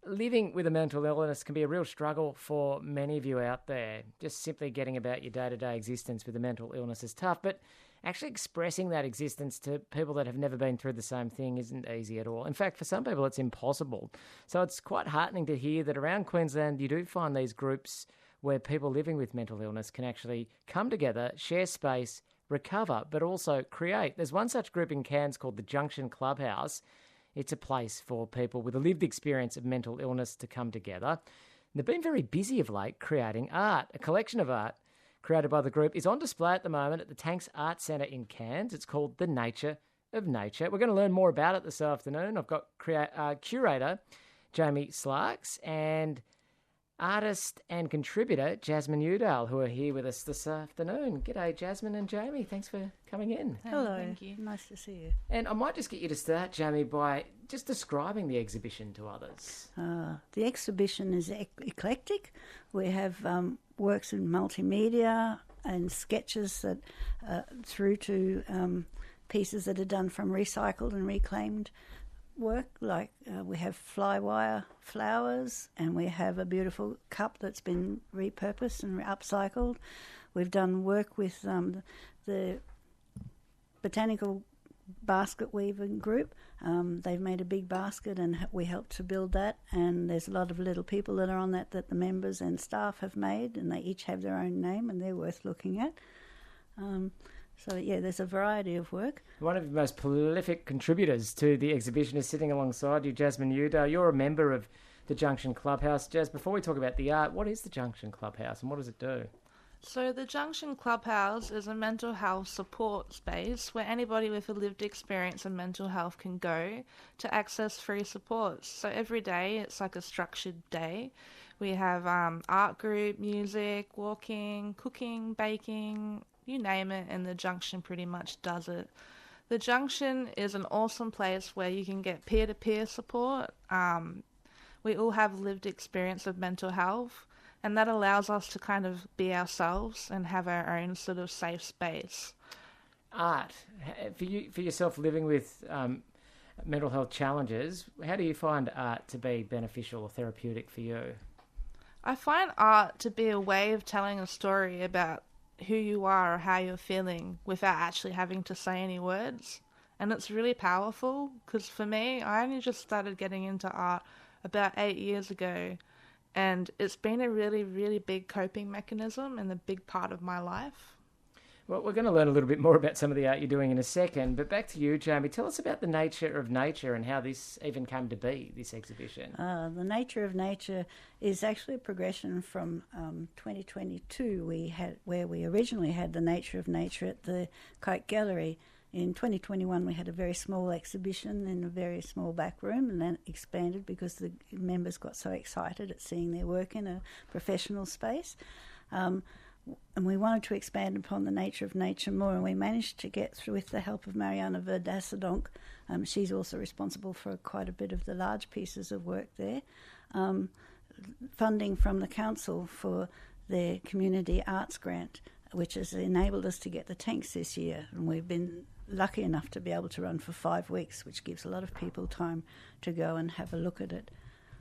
living with a mental illness can be a real struggle for many of you out there. Just simply getting about your day-to-day existence with a mental illness is tough, but actually expressing that existence to people that have never been through the same thing isn't easy at all. In fact, for some people, it's impossible. So it's quite heartening to hear that around Queensland, you do find these groups where people living with mental illness can actually come together, share space, recover, but also create. There's one such group in Cairns called the Junction Clubhouse. It's a place for people with a lived experience of mental illness to come together. And they've been very busy of late creating art. A collection of art created by the group is on display at the moment at the Tanks Art Centre in Cairns. It's called The Nature of Nature. We're going to learn more about it this afternoon. I've got curator Jamie Slarks and artist and contributor Jasmine Udall, who are here with us this afternoon. G'day, Jasmine and Jamie. Thanks for coming in. Hello. Thank you. Nice to see you. And I might just get you to start, Jamie, by just describing the exhibition to others. The exhibition is eclectic. We have works in multimedia and sketches that through to pieces that are done from recycled and reclaimed work, like we have flywire flowers, and we have a beautiful cup that's been repurposed and upcycled. We've done work with the botanical basket weaving group. They've made a big basket and we helped to build that, and there's a lot of little people that are on that the members and staff have made, and they each have their own name and they're worth looking at. So, yeah, there's a variety of work. One of the most prolific contributors to the exhibition is sitting alongside you, Jasmine Udall. You're a member of the Junction Clubhouse. Jas, before we talk about the art, what is the Junction Clubhouse and what does it do? So the Junction Clubhouse is a mental health support space where anybody with a lived experience in mental health can go to access free supports. So every day it's like a structured day. We have art group, music, walking, cooking, baking, you name it, and the Junction pretty much does it. The Junction is an awesome place where you can get peer-to-peer support. We all have lived experience of mental health, and that allows us to kind of be ourselves and have our own sort of safe space. Art, for yourself living with mental health challenges, how do you find art to be beneficial or therapeutic for you? I find art to be a way of telling a story about who you are or how you're feeling without actually having to say any words. And it's really powerful because for me, I only just started getting into art about 8 years ago, and it's been a really, really big coping mechanism and a big part of my life. Well, we're going to learn a little bit more about some of the art you're doing in a second, but back to you, Jamie. Tell us about the Nature of Nature and how this even came to be, this exhibition. The Nature of Nature is actually a progression from 2022, where we originally had the Nature of Nature at the Kite Gallery. In 2021, we had a very small exhibition in a very small back room, and then expanded because the members got so excited at seeing their work in a professional space. And we wanted to expand upon the Nature of Nature more, and we managed to get through with the help of Mariana Verdasadonk. She's also responsible for quite a bit of the large pieces of work there. Funding from the council for their community arts grant, which has enabled us to get the tanks this year, and we've been lucky enough to be able to run for 5 weeks, which gives a lot of people time to go and have a look at it.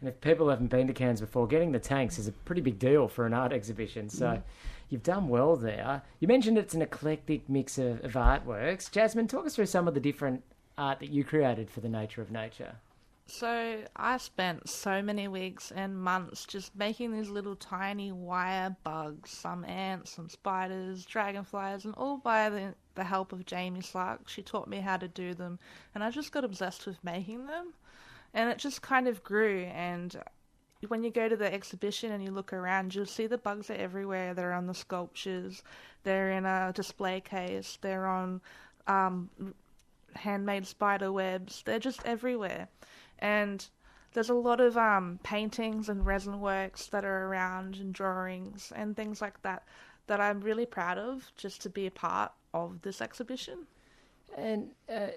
And if people haven't been to Cairns before, getting the tanks is a pretty big deal for an art exhibition. So you've done well there. You mentioned it's an eclectic mix of artworks. Jasmine, talk us through some of the different art that you created for the Nature of Nature. So I spent so many weeks and months just making these little tiny wire bugs, some ants, some spiders, dragonflies, and all by the help of Jamie Slarks. She taught me how to do them, and I just got obsessed with making them. And it just kind of grew, and when you go to the exhibition and you look around, you'll see the bugs are everywhere. They're on the sculptures, they're in a display case, they're on handmade spider webs, they're just everywhere. And there's a lot of paintings and resin works that are around, and drawings and things like that I'm really proud of just to be a part of this exhibition. And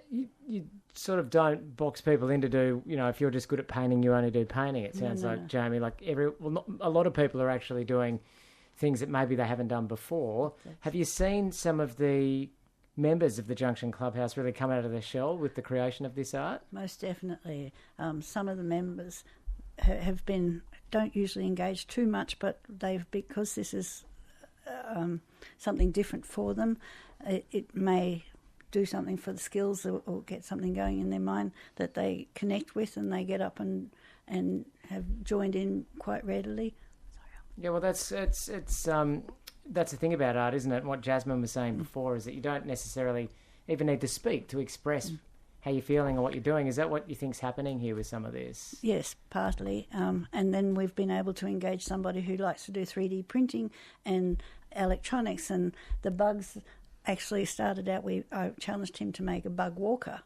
you sort of don't box people in to do, if you're just good at painting, you only do painting. It sounds like, Jamie, a lot of people are actually doing things that maybe they haven't done before. Have you seen some of the members of the Junction Clubhouse really come out of their shell with the creation of this art? Most definitely. Some of the members don't usually engage too much, but because this is something different for them, it may do something for the skills or get something going in their mind that they connect with, and they get up and have joined in quite readily. Yeah, well, that's the thing about art, isn't it? What Jasmine was saying before is that you don't necessarily even need to speak to express how you're feeling or what you're doing. Is that what you think's happening here with some of this? Yes, partly. And then we've been able to engage somebody who likes to do 3D printing and electronics, and the bugs actually started out, I challenged him to make a bug walker.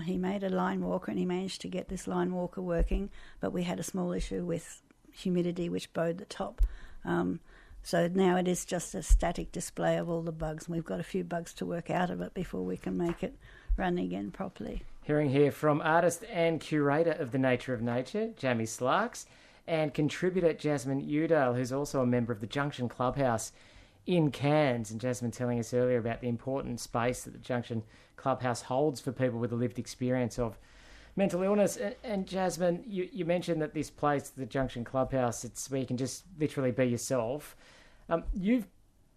He made a line walker and he managed to get this line walker working, but we had a small issue with humidity which bowed the top. So now it is just a static display of all the bugs, and we've got a few bugs to work out of it before we can make it run again properly. Hearing here from artist and curator of The Nature of Nature, Jamie Slarks, and contributor Jasmine Udale, who's also a member of the Junction Clubhouse in Cairns. And Jasmine telling us earlier about the important space that the Junction Clubhouse holds for people with a lived experience of mental illness. And Jasmine, you mentioned that this place, the Junction Clubhouse, it's where you can just literally be yourself. You've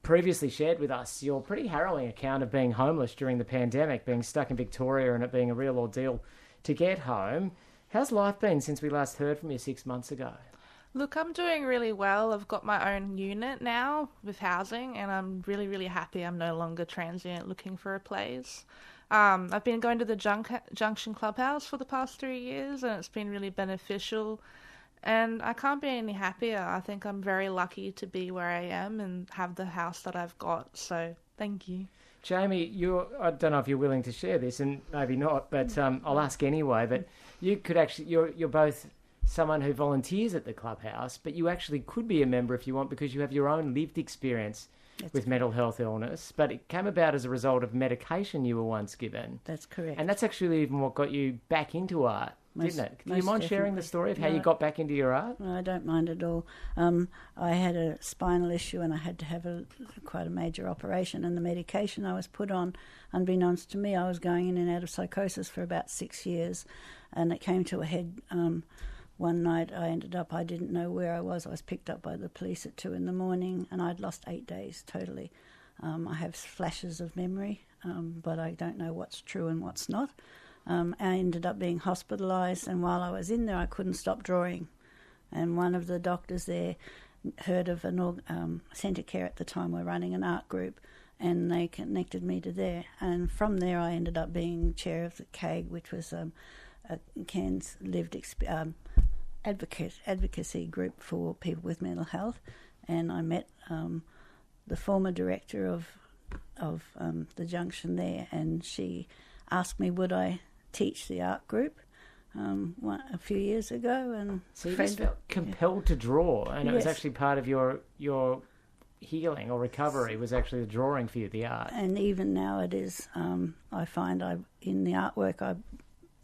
previously shared with us your pretty harrowing account of being homeless during the pandemic, being stuck in Victoria and it being a real ordeal to get home. How's life been since we last heard from you 6 months ago? Look, I'm doing really well. I've got my own unit now with housing, and I'm really, really happy I'm no longer transient looking for a place. I've been going to the Junction Clubhouse for the past 3 years, and it's been really beneficial. And I can't be any happier. I think I'm very lucky to be where I am and have the house that I've got. So thank you. Jamie, I don't know if you're willing to share this, and maybe not, but I'll ask anyway. But you could actually, you're both someone who volunteers at the Clubhouse, but you actually could be a member if you want, because you have your own lived experience with mental health illness. But it came about as a result of medication you were once given. That's correct. And that's actually even what got you back into art, didn't it? Do you mind sharing the story of how you got back into your art? No, I don't mind at all. I had a spinal issue and I had to have quite a major operation, and the medication I was put on, unbeknownst to me, I was going in and out of psychosis for about 6 years, and it came to a head one night. I didn't know where I was. I was picked up by the police at 2 a.m, and I'd lost 8 days totally. I have flashes of memory, but I don't know what's true and what's not. I ended up being hospitalised, and while I was in there I couldn't stop drawing. And one of the doctors there heard of Centre Care at the time were running an art group, and they connected me to there. And from there I ended up being chair of the CAG, which was a Cairns lived advocacy group for people with mental health. And I met the former director of the Junction there, and she asked me would I teach the art group a few years ago. And so you just felt compelled to draw, and it was actually part of your healing or recovery was actually the drawing for you, the art. And even now it is. I find in the artwork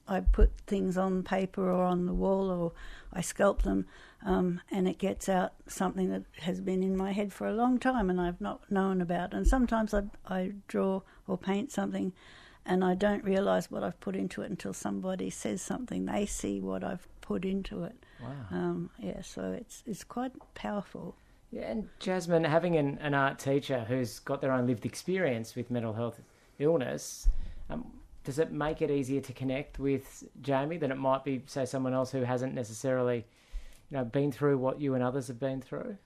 I put things on paper or on the wall, or I sculpt them, and it gets out something that has been in my head for a long time and I've not known about. And sometimes I draw or paint something and I don't realise what I've put into it until somebody says something. They see what I've put into it. Wow. So it's quite powerful. Yeah, and Jasmine, having an art teacher who's got their own lived experience with mental health illness, does it make it easier to connect with Jamie than it might be, say, someone else who hasn't necessarily, been through what you and others have been through?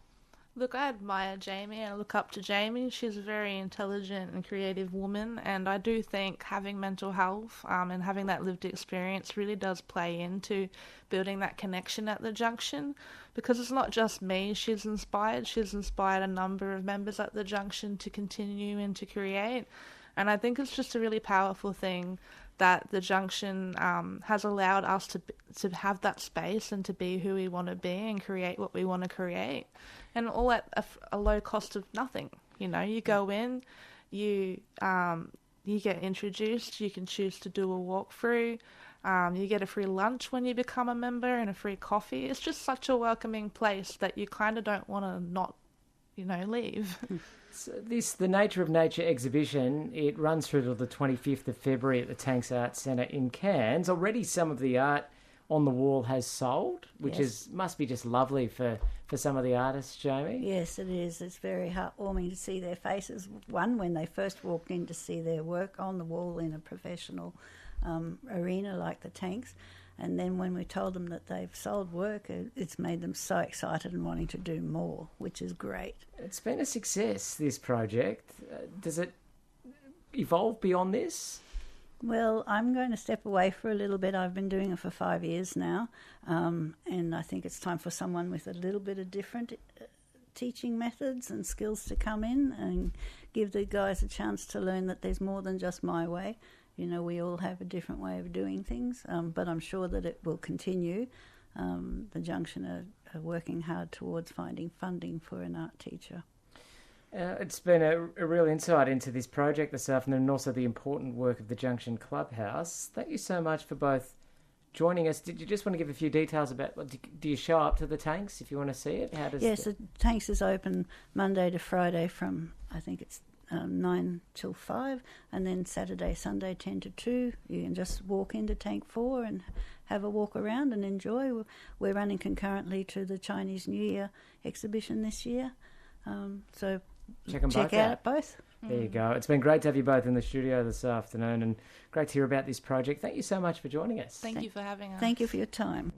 Look, I admire Jamie and I look up to Jamie. She's a very intelligent and creative woman, and I do think having mental health and having that lived experience really does play into building that connection at the Junction, because it's not just me she's inspired a number of members at the Junction to continue and to create. And I think it's just a really powerful thing that the Junction has allowed us to have that space and to be who we want to be and create what we want to create. And all at a low cost of nothing. You go in, you get introduced, you can choose to do a walkthrough, you get a free lunch when you become a member and a free coffee. It's just such a welcoming place that you kind of don't want to not, leave. So the Nature of Nature exhibition, it runs through till the 25th of February at the Tanks Arts Centre in Cairns. Already some of the art on the wall has sold, which must be just lovely for some of the artists, Jamie. Yes, it is. It's very heartwarming to see their faces. One, when they first walked in, to see their work on the wall in a professional arena like the Tanks. And then when we told them that they've sold work, it's made them so excited and wanting to do more, which is great. It's been a success, this project. Does it evolve beyond this? Well, I'm going to step away for a little bit. I've been doing it for 5 years now, and I think it's time for someone with a little bit of different teaching methods and skills to come in and give the guys a chance to learn that there's more than just my way. You know, we all have a different way of doing things, but I'm sure that it will continue. The Junction are working hard towards finding funding for an art teacher. It's been a real insight into this project this afternoon and also the important work of the Junction Clubhouse. Thank you so much for both joining us. Did you just want to give a few details about, do you show up to the Tanks if you want to see it? Yes, the Tanks is open Monday to Friday from, I think it's 9 till 5, and then Saturday, Sunday 10 to 2. You can just walk into Tank 4 and have a walk around and enjoy. We're running concurrently to the Chinese New Year exhibition this year. So check out both. There you go. It's been great to have you both in the studio this afternoon and great to hear about this project. Thank you so much for joining us. Thank you for having us. Thank you for your time.